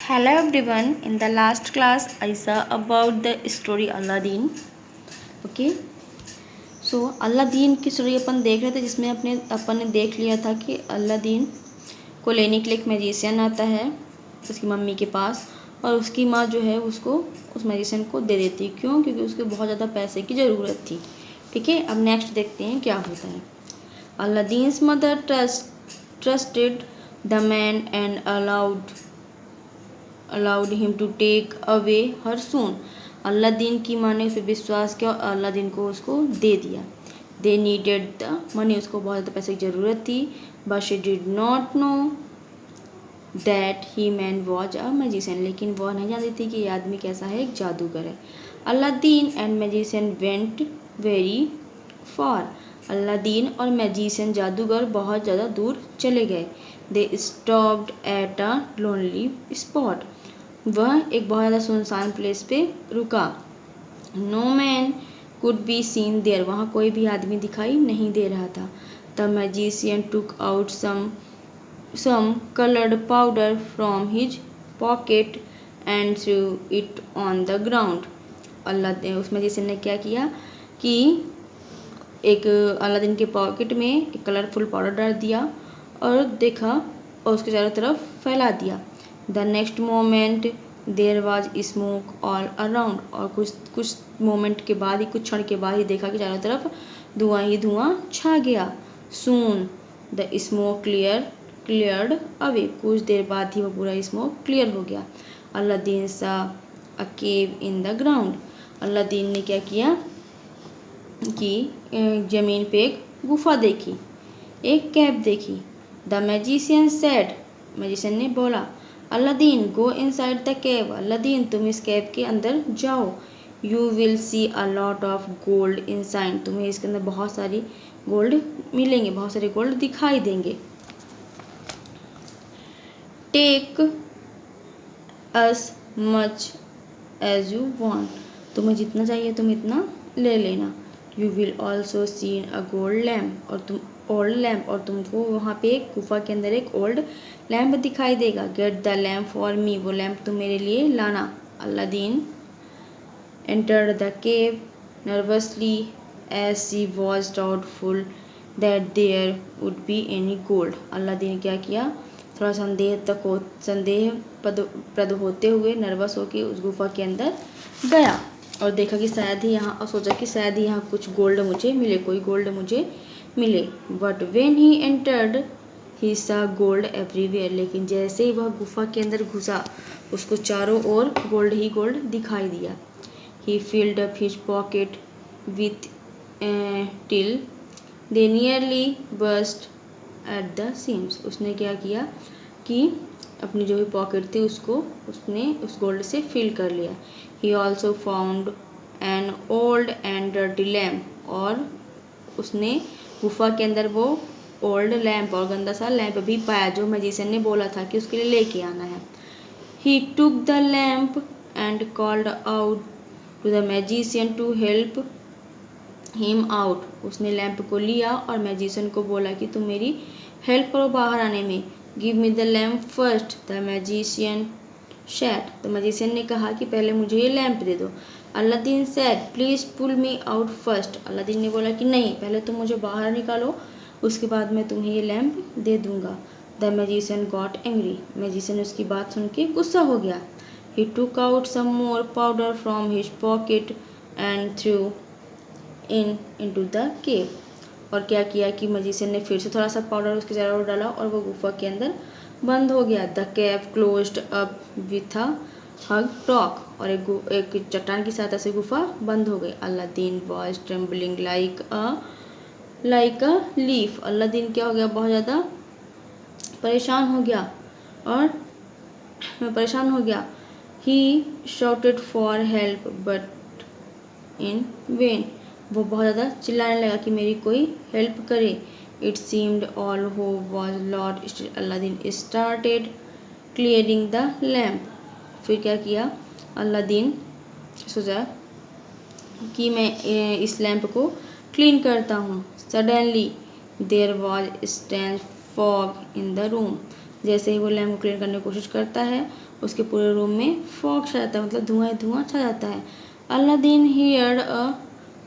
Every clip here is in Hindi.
Hello everyone. In the last class, I saw about the story Aladdin. Okay. So Aladdin की स्टोरी अपन देख रहे थे, जिसमें अपन ने देख लिया था कि अलादीन को लेने के लिए एक मैजिशियन आता है उसकी मम्मी के पास, और उसकी माँ जो है उसको उस मैजिशियन को दे देती है। क्यों? क्योंकि उसको बहुत ज़्यादा पैसे की ज़रूरत थी। ठीक है, अब नेक्स्ट देखते हैं क्या होता है। Aladdin's mother trusted the man and allowed him to take away her soon. Aladdin की माँ ने उस पर विश्वास किया और अलादीन को उसको दे दिया। They needed the money, उसको बहुत ज़्यादा पैसे की ज़रूरत थी, but she did not know that he man was a magician, लेकिन वह नहीं जानती थी कि ये आदमी कैसा है, एक जादूगर है। Aladdin and magician went very far, Aladdin और मैजिशियन जादूगर बहुत ज़्यादा दूर चले गए। They stopped at a lonely spot, वह एक बहुत ज़्यादा सुनसान प्लेस पे रुका। No man could be seen there, वहाँ कोई भी आदमी दिखाई नहीं दे रहा था। The magician took out some colored powder from his pocket and threw it on the ground. उस मैजिशियन ने क्या किया कि एक अलादीन के पॉकेट में एक कलरफुल पाउडर डाल दिया और देखा और उसके चारों तरफ फैला दिया। The next moment there was smoke all around, और कुछ मोमेंट के बाद ही, कुछ क्षण के बाद ही देखा कि चारों तरफ धुआं ही धुआं छा गया। Soon the smoke cleared away, कुछ देर बाद ही वो पूरा स्मोक क्लियर हो गया। अलादीन सा अ केव इन द ग्राउंड, अलादीन ने क्या किया कि ज़मीन पे एक गुफा देखी, एक कैव देखी। द मैजिशियन सेड, मैजिशियन ने बोला, Aladdin go inside the cave, Aladdin तुम इस केव के अंदर जाओ। You will see a lot of gold inside, तुम्हें इसके अंदर बहुत सारी गोल्ड मिलेंगे, बहुत सारे गोल्ड दिखाई देंगे। Take as much as you want, तुम्हें जितना चाहिए तुम इतना ले लेना। You will also seen a gold lamp, और तुम ओल्ड लैम्प, और तुमको वहाँ पे एक गुफा के अंदर एक ओल्ड लैम्प दिखाई देगा। Get the lamp for me, वो लैम्प तुम मेरे लिए लाना। Aladdin entered the cave nervously as she was doubtful that there would be any gold, Aladdin क्या किया, थोड़ा संदेहप्रद होते हुए, नर्वस होकर उस गुफा के अंदर गया और देखा कि शायद ही यहाँ, और सोचा कि शायद ही यहाँ कुछ गोल्ड मुझे मिले, कोई गोल्ड मुझे मिले। बट वेन ही एंटर्ड ही सा गोल्ड एवरीवेयर, लेकिन जैसे ही वह गुफा के अंदर घुसा उसको चारों ओर गोल्ड ही गोल्ड दिखाई दिया। He filled up his pocket with till they nearly burst at the seams, उसने क्या किया कि अपनी जो भी पॉकेट थी उसने उस गोल्ड से फिल कर लिया। He also found an old and dirty lamp, और उसने गुफा के अंदर वो ओल्ड लैम्प और गंदा सा लैम्प भी पाया जो मैजिशियन ने बोला था कि उसके लिए लेके आना है। He took the lamp and called out to the magician to help him out, उसने लैम्प को लिया और मैजिशियन को बोला कि तुम मेरी हेल्प करो बाहर आने में। Give me the lamp first the magician said, तो मैजिशियन ने कहा कि पहले मुझे ये लैम्प दे दो। Aladdin said please pull me out first, Aladdin ने बोला कि नहीं, पहले तुम मुझे बाहर निकालो, उसके बाद मैं तुम्हें ये लैम्प दे दूंगा। The magician got angry, magician उसकी बात सुन के गुस्सा हो गया। He took out some more powder from his pocket and threw into the cave, और क्या किया कि मैजिशियन ने फिर से थोड़ा सा पाउडर उसके चारों ओर डाला और वो गुफा के अंदर बंद हो गया। The cave closed up with a hug talk, और एक चट्टान की सहायता से गुफा बंद हो गई। Aladdin was trembling like a leaf, Aladdin क्या हो गया, बहुत ज़्यादा परेशान हो गया। He shouted for help but in vain, वो बहुत ज़्यादा चिल्लाने लगा कि मेरी कोई हेल्प करे। It seemed all hope was lost, still Aladdin started clearing the lamp, फिर क्या किया, अलादीन सोचा कि मैं इस लैम्प को क्लीन करता हूँ। Suddenly there was strange fog in the room, जैसे ही वो लैम्प को क्लीन करने की कोशिश करता है उसके पूरे रूम में फॉग छा जाता है, मतलब धुआं धुआं छा जाता है। Aladdin heard a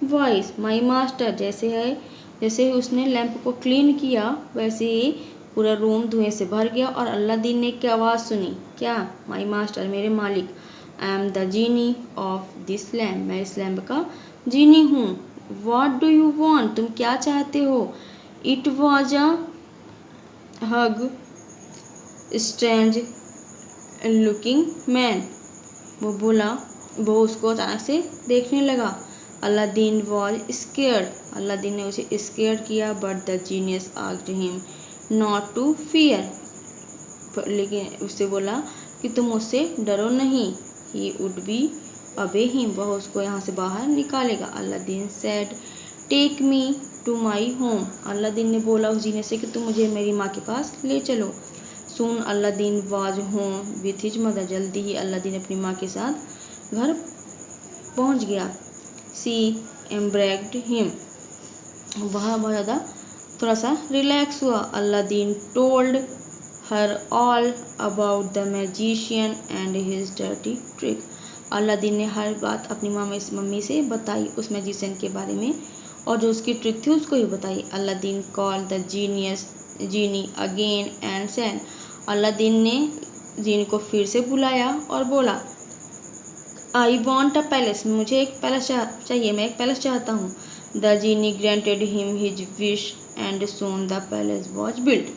voice my master, जैसे ही उसने लैंप को क्लीन किया वैसे ही पूरा रूम धुएं से भर गया और अलादीन ने क्या आवाज़ सुनी, क्या, माई मास्टर, मेरे मालिक, I am the genie of this lamp, मैं इस लैम्प का जीनी हूँ। वॉट डू यू वॉन्ट, तुम क्या चाहते हो। It was a hug strange looking man, वो बोला, वो उसको अचानक से देखने लगा। अलादीन वॉज स्केयर्ड, अलादीन ने उसे स्केयर किया। But the genius asked him not to fear, लेकिन उससे बोला कि तुम उससे डरो नहीं। He would be able him, वह उसको यहाँ से बाहर निकालेगा। Aladdin said take me to my home, Aladdin ने बोला उस जीने से कि तुम मुझे मेरी माँ के पास ले चलो। Soon Aladdin was home with his mother, जल्दी ही अलादीन अपनी माँ के साथ घर पहुँच गया। सी एम्ब्रेक्ड हिम, वह बहुत ज़्यादा थोड़ा सा रिलैक्स हुआ। Aladdin told her all about the magician and his dirty trick, Aladdin ने हर बात अपनी मम्मी से बताई उस मैजिशियन के बारे में और जो उसकी ट्रिक थी उसको ही बताई। Aladdin call the genie again and said, Aladdin ने जीनी को फिर से बुलाया और बोला, आई वॉन्ट अ पैलेस, मुझे एक पैलेस चाहिए, मैं एक पैलेस चाहता हूँ। The genie granted him his wish and soon the palace was built,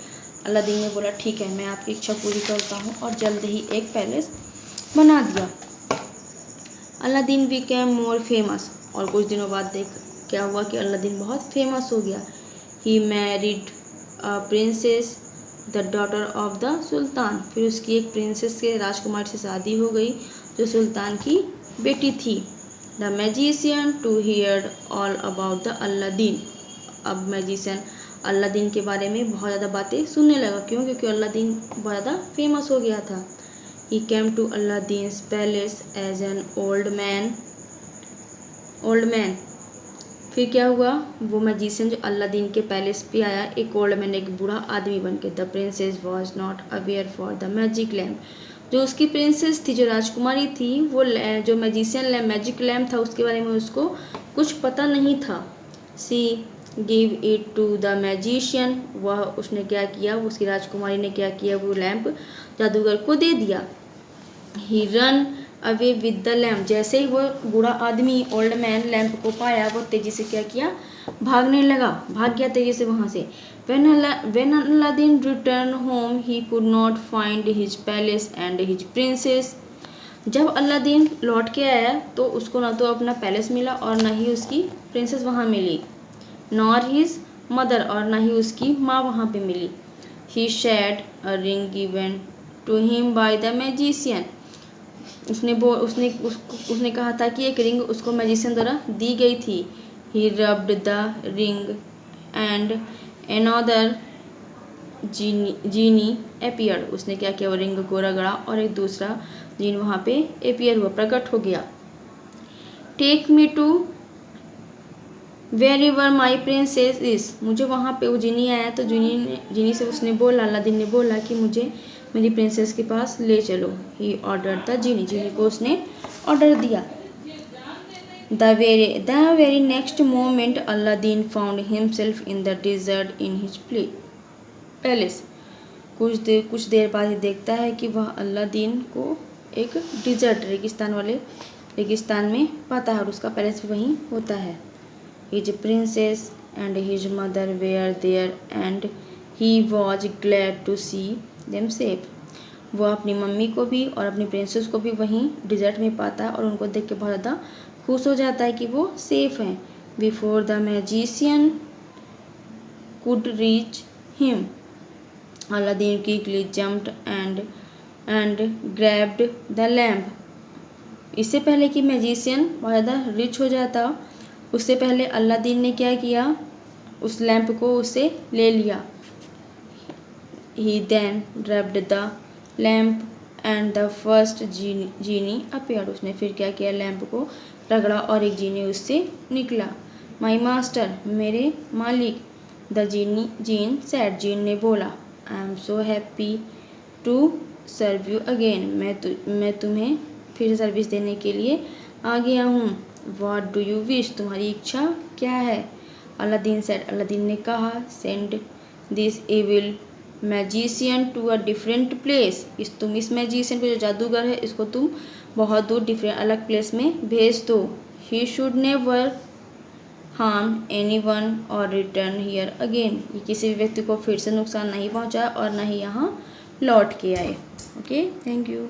Aladdin ने बोला ठीक है, मैं आपकी इच्छा पूरी करता हूँ, और जल्द ही एक पैलेस बना दिया। अलादीन बिकेम मोर फेमस, और कुछ दिनों बाद देख क्या हुआ कि अलादीन बहुत फेमस हो गया। He married a princess the daughter of the sultan, फिर उसकी एक प्रिंसेस के राजकुमार से शादी हो गई जो सुल्तान की बेटी थी। The magician to hear all about the Aladdin, अब मैजिशियन अलादीन के बारे में बहुत ज़्यादा बातें सुनने लगा, क्यों, क्योंकि अलादीन बहुत ज़्यादा फेमस हो गया था। He came to Aladdin's palace as an old man, फिर क्या हुआ, वो मैजिशियन जो अलादीन के पैलेस पे आया एक ओल्ड मैन, एक बूढ़ा आदमी बन के। The princess was not aware for the magic lamp, जो उसकी प्रिंसेस थी, जो राजकुमारी थी, वो जो मैजिशियन मैजिक लैम्प था उसके बारे में उसको कुछ पता नहीं था। She give it to the magician, वह उसने क्या किया, उसकी राजकुमारी ने क्या किया, वो लैम्प जादूगर को दे दिया। He run away with the lamp, जैसे ही वो बूढ़ा आदमी ओल्ड मैन लैम्प को पाया वो तेजी से क्या किया, भागने लगा, भाग गया तेजी से वहाँ से। When Aladdin returned home he could not find his palace and his princess, जब अलादीन लौट के आया तो उसको ना तो अपना पैलेस मिला और ना ही उसकी प्रिंसेस वहाँ मिली, नॉर हिज मदर, और ना ही उसकी माँ वहाँ पे मिली। He showed a ring given to him by the magician, उसने कहा था कि एक रिंग उसको मैजिशियन द्वारा दी गई थी। He rubbed the ring and another genie appeared, उसने क्या किया, वो रिंग को रगड़ा और एक दूसरा जीन वहाँ पे अपीयर हुआ, प्रकट हो गया। Take me to wherever my princess is, मुझे वहाँ पे वो जीनी आया तो जीनी से उसने बोला, अलादीन ने बोला कि मुझे मेरी प्रिंसेस के पास ले चलो। ही ऑर्डर द जीनी को उसने ऑर्डर दिया। The very next moment Aladdin found himself in the dessert in his palace, कुछ देर बाद ही देखता है कि वह अलादीन को एक डिजर्ट रेगिस्तान में पाता है और उसका पैलेस भी वहीं होता है। His princess and his mother were there and he was glad to see them safe, वह अपनी मम्मी को भी और अपनी प्रिंसेस को भी वहीं डिजर्ट में पाता है और उनको देख के बहुत ज़्यादा खुश हो जाता है कि वो सेफ हैं। Before the magician could reach him Aladdin quickly jumped and grabbed the lamp, इससे पहले कि मैजिशियन बहुत ज़्यादा रिच हो जाता उससे पहले अलादीन ने क्या किया, उस लैम्प को उससे ले लिया। He then grabbed the lamp and the first genie appeared, उसने फिर क्या किया, लैम्प को रगड़ा और एक जीनी उससे निकला। माई मास्टर, मेरे मालिक, द जीन सैड, जीन ने बोला, I am so happy to serve you again, मैं तुम्हें फिर से सर्विस देने के लिए आ गया हूँ। व्हाट डू यू विश, तुम्हारी इच्छा क्या है। अलादीन सेड, अलादीन ने कहा, send this evil magician to a different place, तुम इस मैजिशियन को, जो जादूगर है, इसको तुम बहुत दूर डिफरेंट अलग प्लेस में भेज दो। He should never harm any one और रिटर्न हियर अगेन, ये किसी भी व्यक्ति को फिर से नुकसान नहीं पहुंचाए और ना ही यहाँ लौट के आए। Okay, thank you.